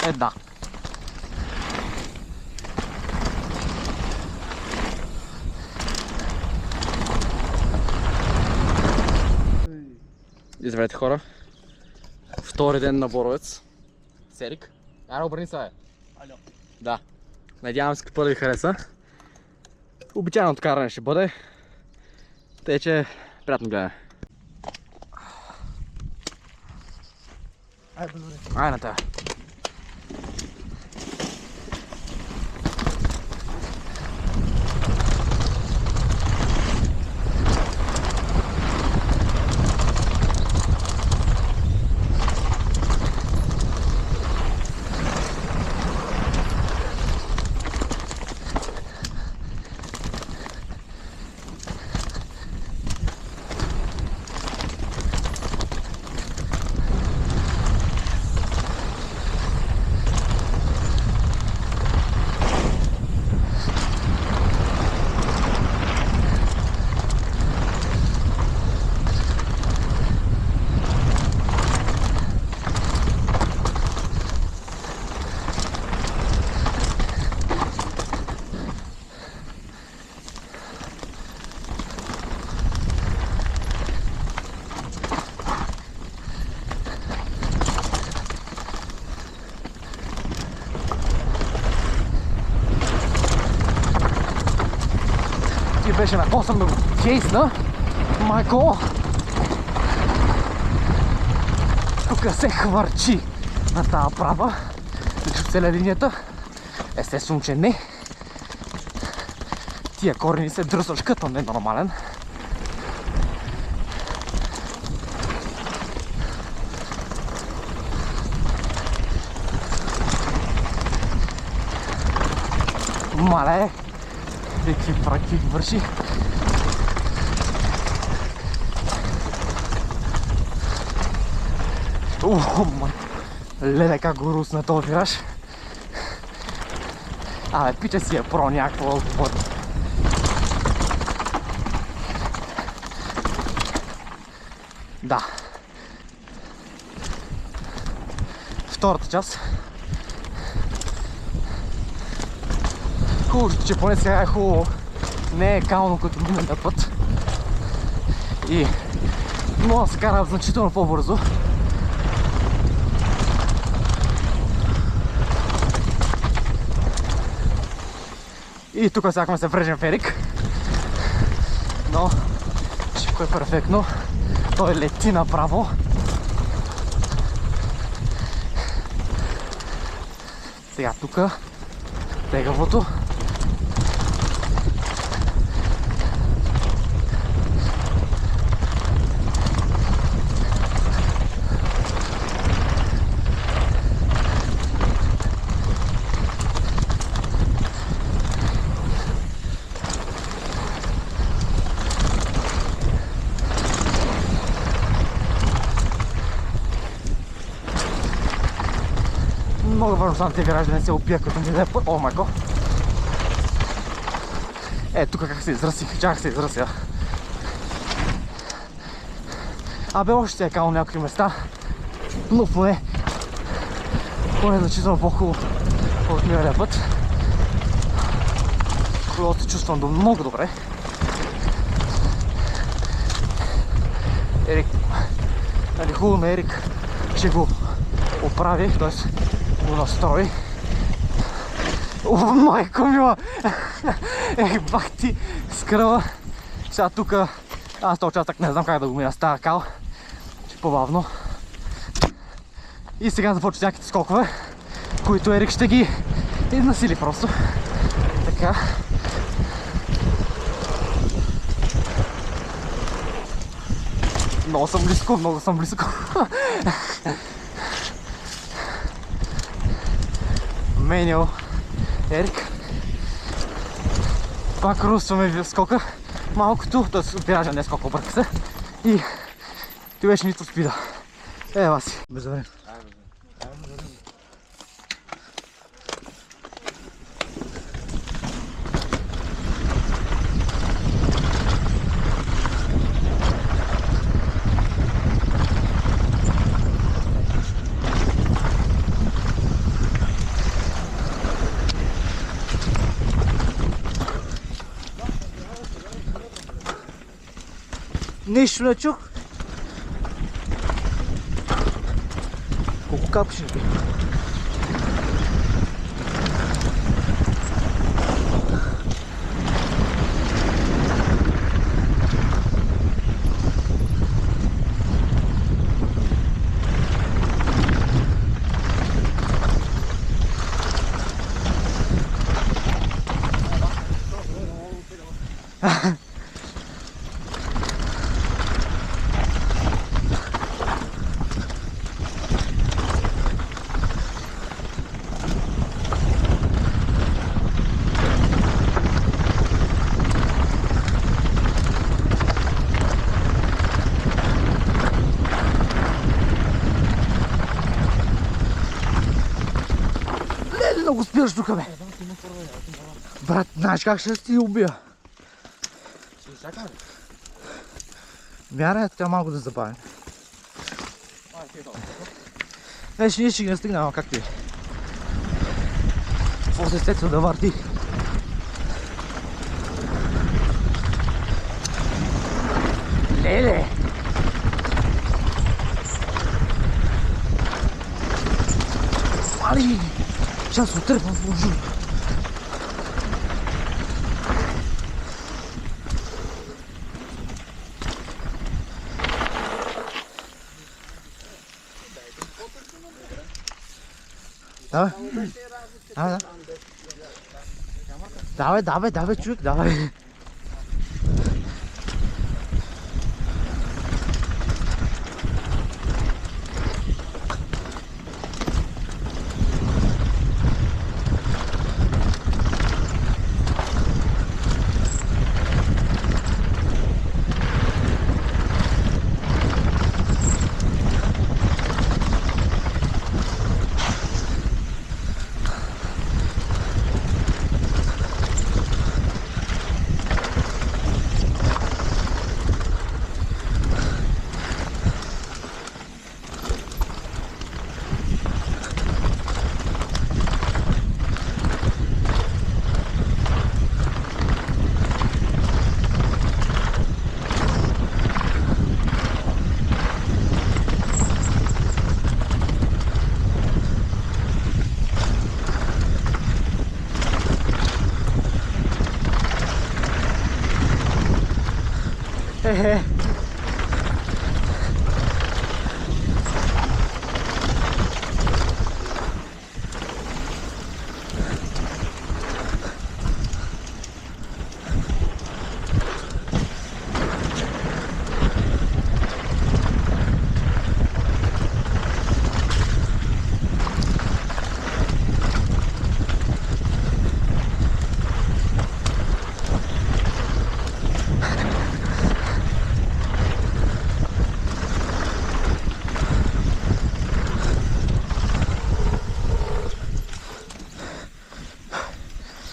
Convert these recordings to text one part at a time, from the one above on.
Да. Здравейте, хора. Втори ден на Боровец. Серик. Ара, обърни се, бе. Алло. Да. Надявам се да ви хареса. Обичайното каране ще бъде. Тъй, че приятно гледане. Ай на тая. Беше на косъм да го кейсна. Майко! Тук се хвърчи на тази права. Виж оцеля линията. Естествено, че не. Тия корени се дръсваш като ненормален. Мале! Какви праки върши. Леле, как го русна този вираж. Абе, пича си е про някакво отвод. Да. Втората част. Хубаво, че поне сега е хубаво. Не е кално като миналия път. И мога да се кара значително по-бързо. И тук сега се врежем в Ерик. Но всичко е перфектно. Той лети направо. Сега тук тегавото. Много важно само тези виражи да не се опия като ми даде път. О, майко! Е, тук как се изръсих, чак се изръся. Абе, още се е кално някакви места, но поне значително по-хубаво от миналия път. Когато се чувствам много добре. Ерик, нали хубаво на Ерик, че го оправи, т.е. го настрои. О, майко мила! Ех, бах ти скръва. Сега тук аз този участък не знам как да го мина с тази кал. Че по-бавно. И сега започват всяките скокове, които Ерик ще ги изнасили просто. Така. Много съм близко, много съм близко. Менил Ерик. Пак рустваме скока малкото, т.е. виража не скока, обърка се. И ти беше нито спида. Ева си. Безварен. Нещо не чух. Колко капки ще напи? Много спираш тук, бе. Брат, знаеш как ще ти убия? Ще изчакаме. Вяра, трябва малко да забавим. Вече ние ще ги настигнем, ама как ти е? Какво се сетва да върти? Леле! Али! Сейчас отрепам в лъжу. Давай. Давай, човек, давай.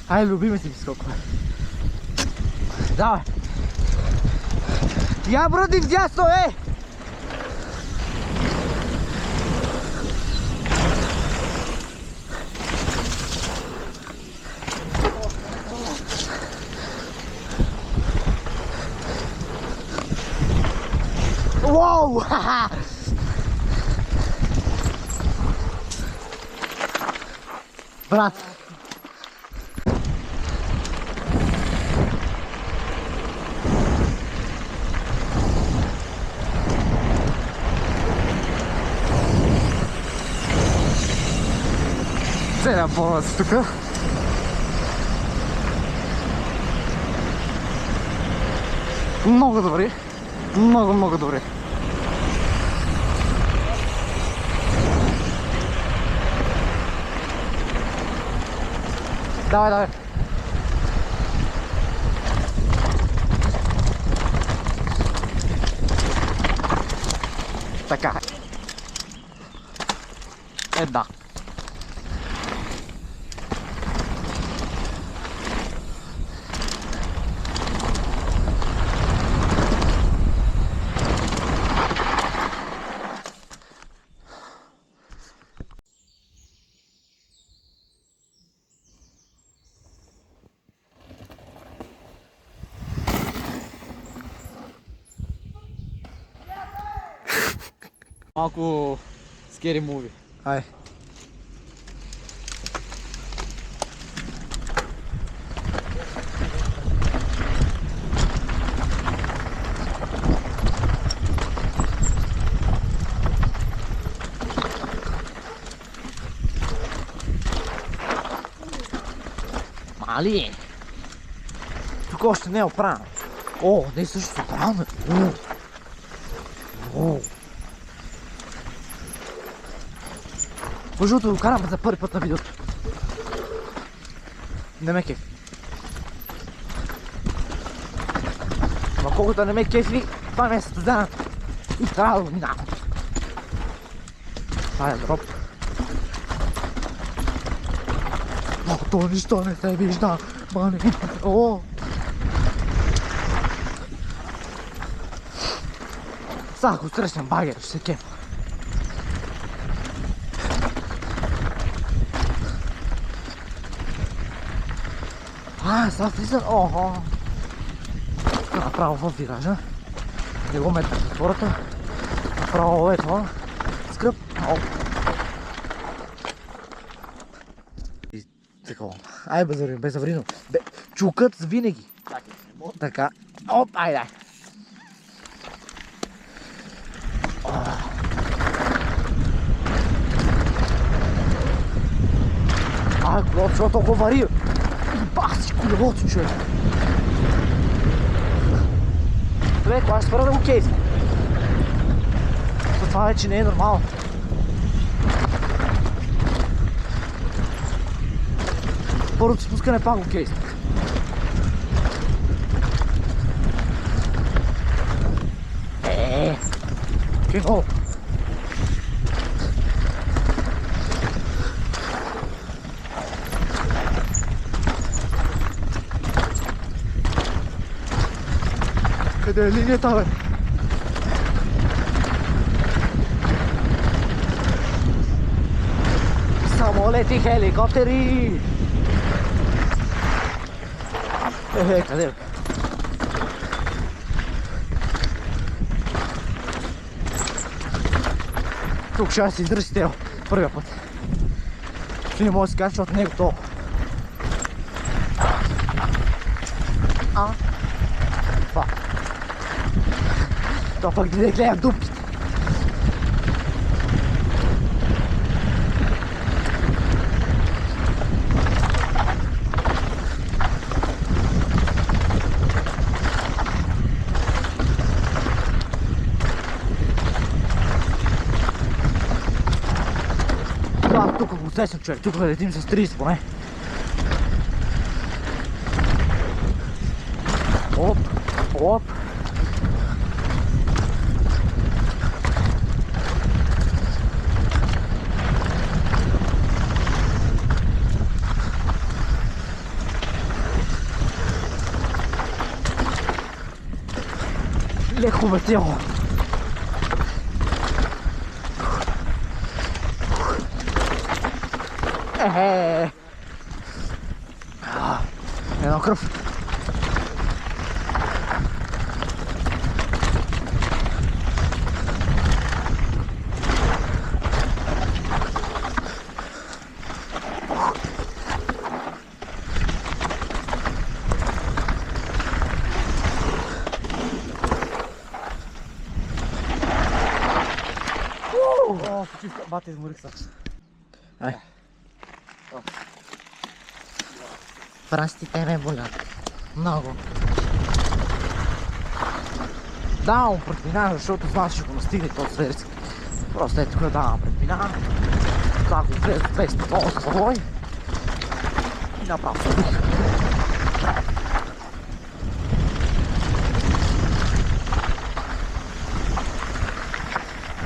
Ай, любимите ми скокове. Давай. Я броди вдясно, е! Уоу! Ха-ха! Брат. Целя полоца тук. Много добре. Много добре. Давай. Така. Да. Малко скери муви. Ай. Мали! Тук още не е оправено. О, не също са оправено. О. Между другото го карам за първи път на видеото. Не ме кефи. Но колкото не ме кефи, това ми е състезанието. И трябва да го минавам. Това е дроп. О, то нищо не се вижда. Мани. О! Сега ако срещнем багер, ще се кефа. Сега влизам. Охо! Направо в виража. Не го метна в затвората. Направо е това. Скръп. Оп. И такова. Ай, безаврино. Чукът винаги. Така. Оп, айде. Колелото, защо толкова вари? Бах си колелото, човек! Добре, кога ще спра да го кейсна? Това вече не е нормално. Първото спускане пак го кейсна. Кино! Къде е линията, бе? Самолети, хеликоптери! Къде е? Тук ще се издържи стел първия път. Ще не мога да се кажа, защото не е готово. Това. То пък да гледам дупките. Тук го усещам, човек, тук да летим с 30 поне. Оп, оп. Леко метео. Едно кръв. О, почивка, бате, изморих се. Ай. Прастите ме болят. Много. Давам предминаване, защото знам, че го настигне този зверски. Просто ето тук давам предминаване. Това го влезе 200 долу с завой. И направо се бих.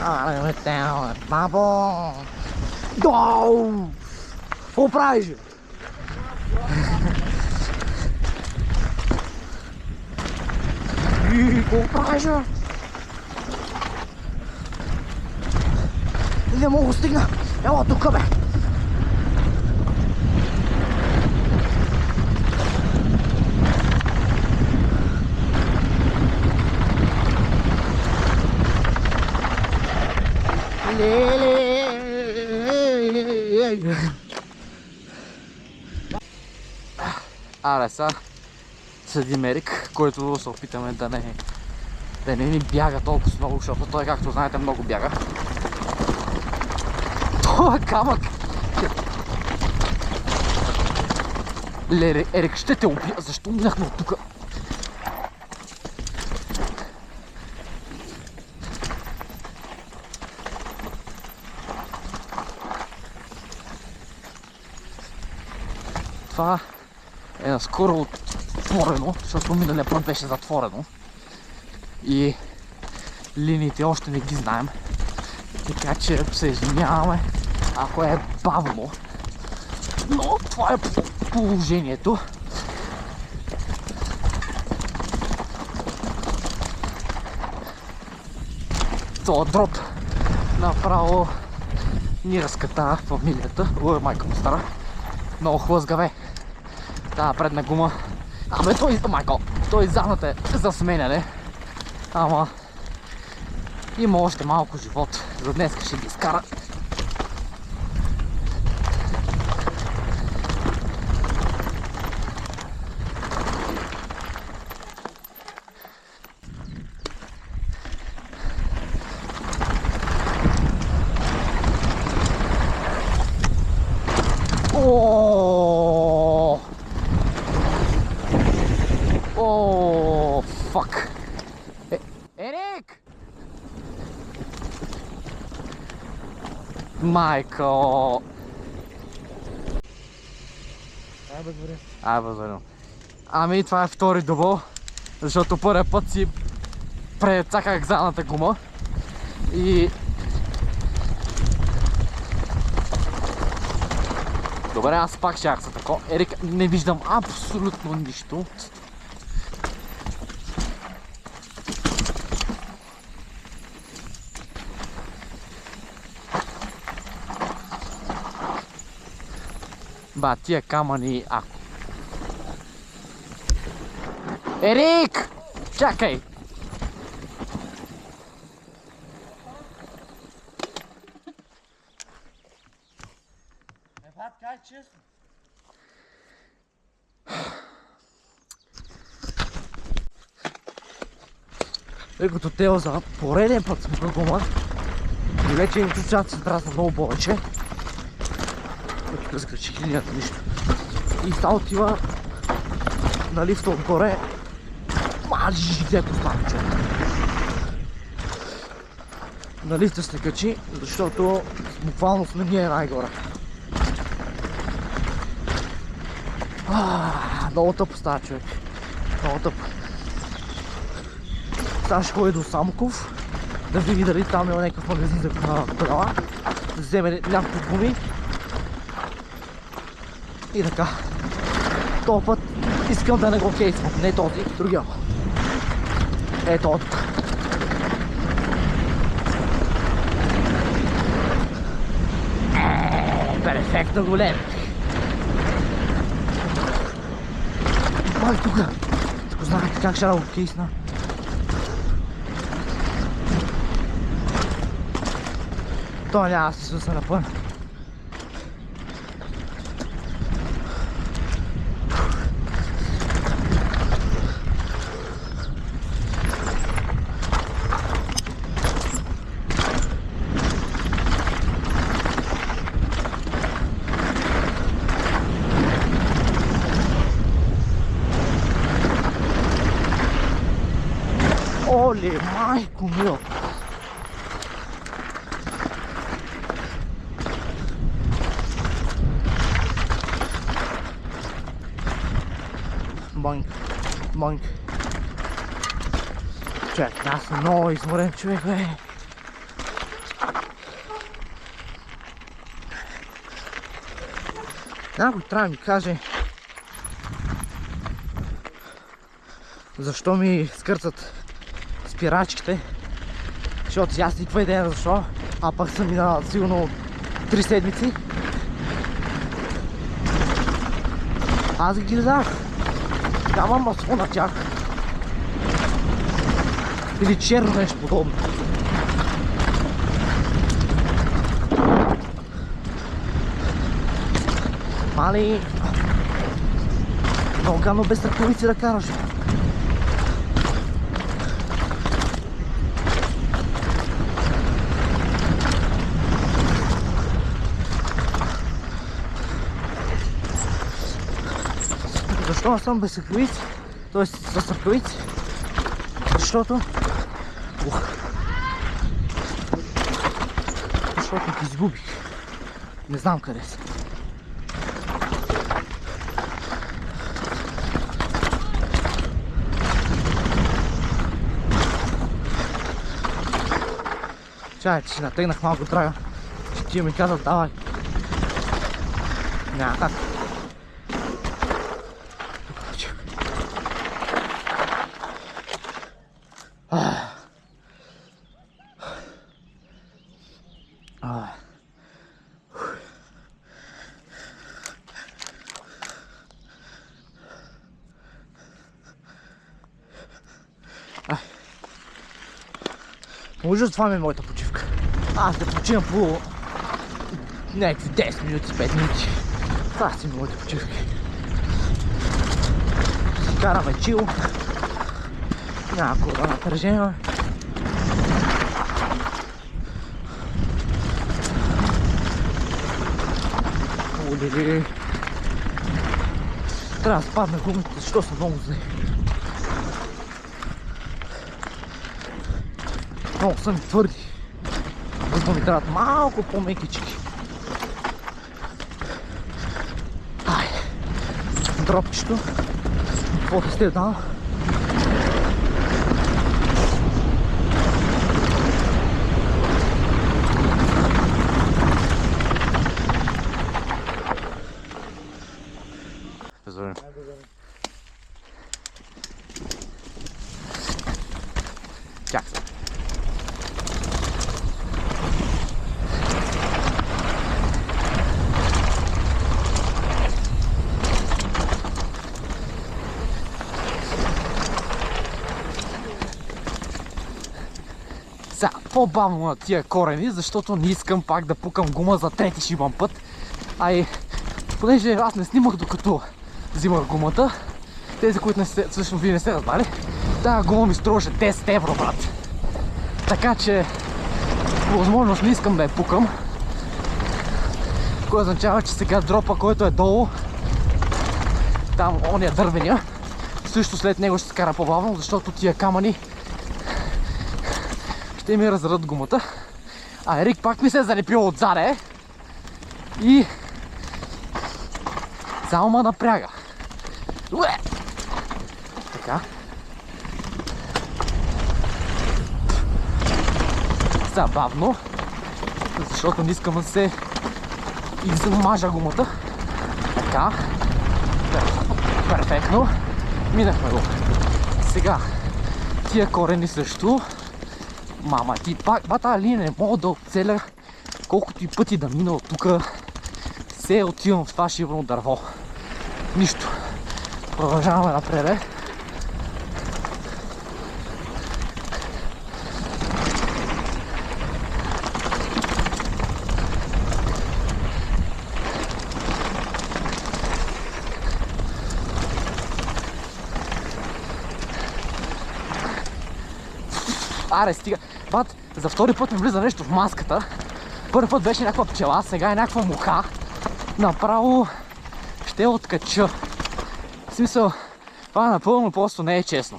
Абе, метео, бабо! Доу! Какво правиш, бе? Какво правиш, бе? Не мога да стигна! Ела тук, бе! Аре, сега седим Ерик, който се опитаме да не ни бяга толкова много, защото той, както знаете, много бяга. Това е камък! Ле, Ерик, ще те убия, защо минахме от тука? Това е наскоро отворено, защото миналия път беше затворено. И линиите още не ги знаем. Така че се извиняваме, ако е бавно. Но това е положението. Това дроп направо ни разката фамилията. Ой, майка му стара. Много хлъзгаве. Тая предна гума. Абе той задната е за сменяне. Ама има още малко живот. За днес ще ги изкара. О, фак. Ерик! Майко! Ай, бъзварено. Ами, това е втори дубъл, защото първият път си прецаках задната гума и... Добре, аз пак щях са тако. Ерик, не виждам абсолютно нищо. Ба, тия камъни, ако... Ерик! Чакай! Така е честно. Тъй като Тео за пореден път сме на гума и вече им чучат се дразна много повече. Тук разкачих линията нищо. И сега отива на лифта отгоре. Мажи, дето става човек. На лифта се качи, защото буквално сме ние най-горе. Много тъпо става човек. Много тъпо. Сега ще ходи до Самоков, да види дали там има някакъв магазин за колела, да вземе някакво гуми. И така. Този път искам да не го кейсвам, не този, другия. Ето от тук. Перфектно голем. Мали тук. Тук знаете как ще да го кейсна. Това няма да се свърса на пън. Оле, майко мил! Банк, банк. Човек, аз съм много изморен човек, бе. Някой трябва да ми каже защо ми скърцат спирачките, защото аз никаква идея защо, а пък съм минал сигурно 3 седмици. Аз ги гледах. Нямам масло на тях. Или черно нещо подобно. Мали... Много гадно без ръкавици да караш. Защо не съм без ръкавици? Тоест с ръкавици? Защото ги изгубих. Не знам къде са. Чай, че си натегнах малко трага. Че ти ми казал, давай. Няма как. Може това ми е моята почивка. Аз да почивам по някакви 10 минути, 5 минути. Това си моите почивки. Си караме чил. Няма кога напрежение. Удели. Трябва да спадна гумите, защото са много зле. Много са ми твърди. Защото ми трябват малко по-мекички. Дропчето. Каквото сте дал. Поздравим. Чак се. По-бавно на тия корени, защото не искам пак да пукам гума за трети шибан път. А и понеже аз не снимах докато взимах гумата, тези, които не сте, всъщност вие не сте разбрали, тази гума ми струваше 10 евро, брат. Така че по възможност не искам да я пукам, което означава, че сега дропа, който е долу, там ония дървения, също след него ще се кара по-бавно, защото тия камъни ще ми разрат гумата. А Ерик пак ми се е залепил отзаде и само ма напряга. Уе! Така. Забавно, защото не искам да се измажа гумата. Така. Перфектно. Минахме го. Сега, тия корени също. Мама, ти пак тази линия не мога да оцеля колкото и пъти да мина от тук. Се отивам в това шибано дърво. Нищо. Продължаваме напред. Аре, стига. Бат, за втори път ми влиза нещо в маската. Първи път беше някаква пчела, сега е някаква муха. Направо ще откача. В смисъл, това напълно просто не е честно.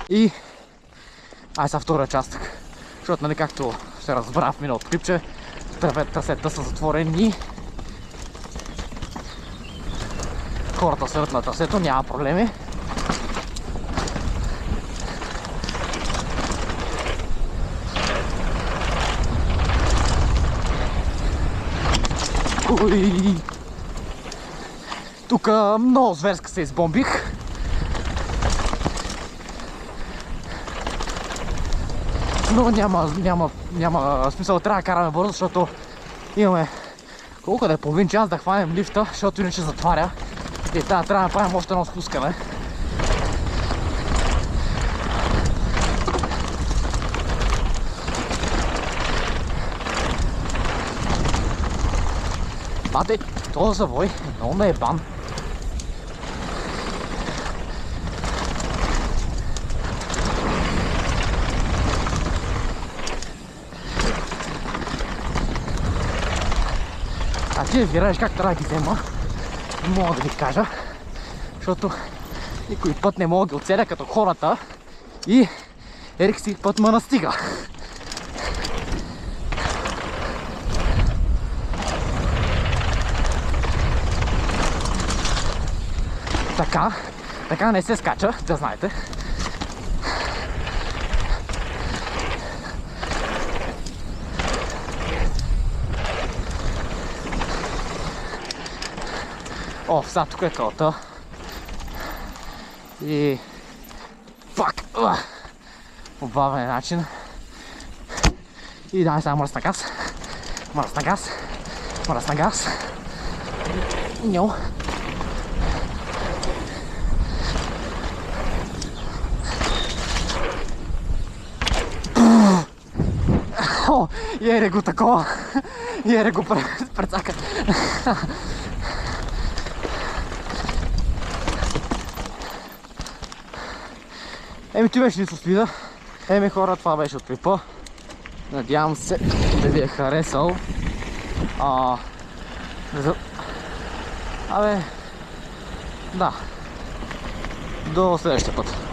И... Ай сега втория частък. Защото, нали, както се разбра в миналото клипче, трасета са затворени. Хората седят на трасето, няма проблеми. Ой. Тук много зверска се избомбих. Но няма смисъл, трябва да караме бързо, защото имаме колко да е половин час да хванем лифта, защото иначе затваря. И трябва да направим още едно спускане. Бате, този завой е много наебан. си разбираш как трябва да ги взема. Не мога да ви кажа, защото никой път не мога да ги оцеля като хората и Ерик си път ме настига. Така не се скача, да знаете. О, сега тук е кълта. И... Пак! По бавен начин. И давай сега мръсна газ. Мръсна газ. Мръсна газ. Ньо. О, и ере го такова. И ере го прецака. Еми, ти беше ли с вида? Еми хора, това беше от клипа. Надявам се да ви е харесал. Абе, да. До следващия път.